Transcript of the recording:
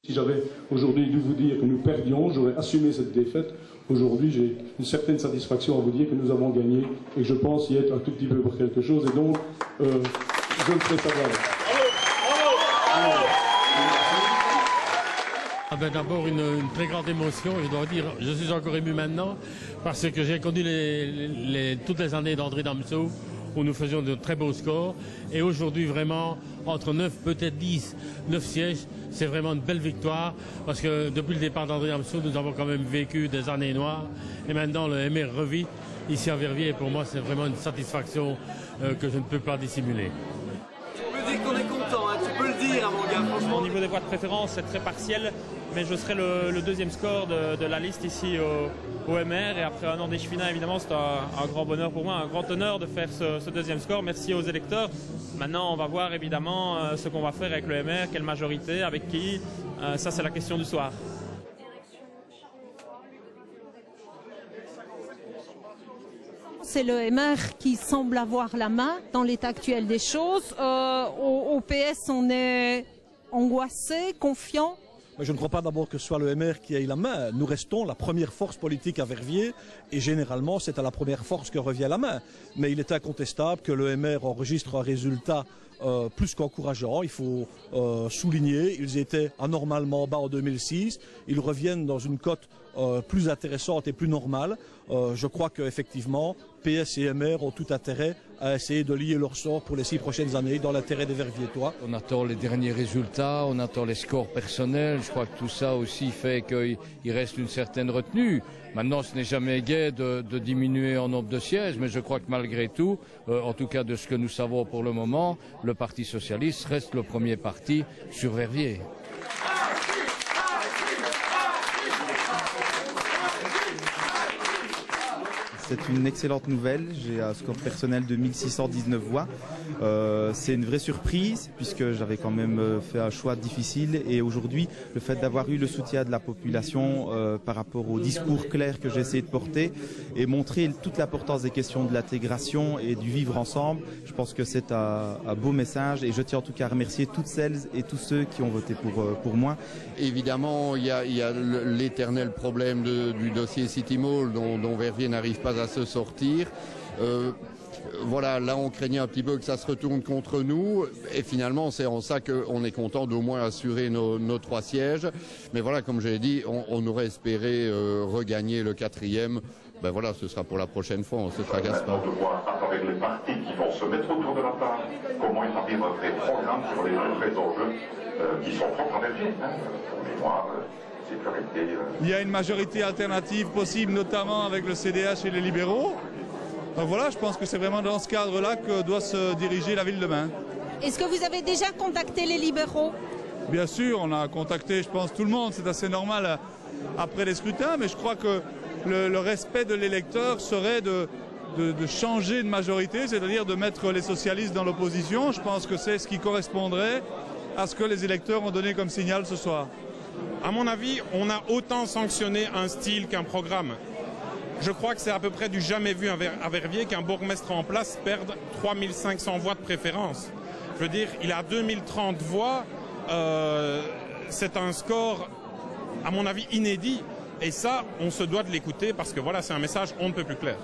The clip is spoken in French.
Si j'avais aujourd'hui dû vous dire que nous perdions, j'aurais assumé cette défaite. Aujourd'hui, j'ai une certaine satisfaction à vous dire que nous avons gagné et que je pense y être un tout petit peu pour quelque chose. Et donc, je le ferai savoir. D'abord, une très grande émotion. Je dois dire, je suis encore ému maintenant parce que j'ai connu toutes les années d'André Damso où nous faisions de très beaux scores. Et aujourd'hui, vraiment, entre 9, peut-être 10, 9 sièges, c'est vraiment une belle victoire parce que depuis le départ d'André Damso, nous avons quand même vécu des années noires. Et maintenant, le MR revit ici à Verviers. Et pour moi, c'est vraiment une satisfaction que je ne peux pas dissimuler. Tu peux dire qu'on est content, hein, tu peux le dire, mon gars, franchement. Au niveau des voix de préférence, c'est très partiel, mais je serai le deuxième score de la liste ici au MR. Et après un an d'échevinat, évidemment, c'est un grand bonheur pour moi, un grand honneur de faire ce deuxième score. Merci aux électeurs. Maintenant, on va voir évidemment ce qu'on va faire avec le MR, quelle majorité, avec qui. Ça, c'est la question du soir. C'est le MR qui semble avoir la main dans l'état actuel des choses. Au PS, on est angoissé, confiant. Mais je ne crois pas d'abord que ce soit le MR qui ait la main. Nous restons la première force politique à Verviers et généralement c'est à la première force que revient la main. Mais il est incontestable que le MR enregistre un résultat plus qu'encourageant. Il faut souligner, ils étaient anormalement bas en 2006. Ils reviennent dans une cote plus intéressante et plus normale. Je crois qu'effectivement, PS et MR ont tout intérêt à essayer de lier leur sort pour les 6 prochaines années dans l'intérêt des Verviétois. On attend les derniers résultats, on attend les scores personnels. Je crois que tout ça aussi fait qu'il reste une certaine retenue. Maintenant, ce n'est jamais gai de diminuer en nombre de sièges, mais je crois que malgré tout, en tout cas de ce que nous savons pour le moment, le Parti socialiste reste le premier parti sur Verviers. C'est une excellente nouvelle, j'ai un score personnel de 1619 voix. C'est une vraie surprise puisque j'avais quand même fait un choix difficile et aujourd'hui le fait d'avoir eu le soutien de la population par rapport au discours clair que j'ai essayé de porter et montrer toute l'importance des questions de l'intégration et du vivre ensemble, je pense que c'est un beau message et je tiens en tout cas à remercier toutes celles et tous ceux qui ont voté pour moi. Évidemment, il y a l'éternel problème du dossier City Mall dont Verviers n'arrive pas à se sortir. Voilà, là on craignait un petit peu que ça se retourne contre nous et finalement c'est en ça qu'on est content d'au moins assurer nos 3 sièges. Mais voilà, comme j'ai dit, on aurait espéré regagner le 4e. Ben voilà, ce sera pour la prochaine fois, on se tracasse pas. De voir avec les partis qui vont se mettre autour de la table, comment établir un vrai programme sur les vrais enjeux qui sont propres à Verviers, pour mémoire. Il y a une majorité alternative possible, notamment avec le CDH et les libéraux. Donc voilà, je pense que c'est vraiment dans ce cadre-là que doit se diriger la ville demain. Est-ce que vous avez déjà contacté les libéraux? Bien sûr, on a contacté, je pense, tout le monde. C'est assez normal après les scrutins, mais je crois que le respect de l'électeur serait de changer de majorité, c'est-à-dire de mettre les socialistes dans l'opposition. Je pense que c'est ce qui correspondrait à ce que les électeurs ont donné comme signal ce soir. À mon avis, on a autant sanctionné un style qu'un programme. Je crois que c'est à peu près du jamais vu à Verviers qu'un bourgmestre en place perde 3500 voix de préférence. Je veux dire, il a 2030 voix. C'est un score, à mon avis, inédit. Et ça, on se doit de l'écouter parce que voilà, c'est un message on ne peut plus clair.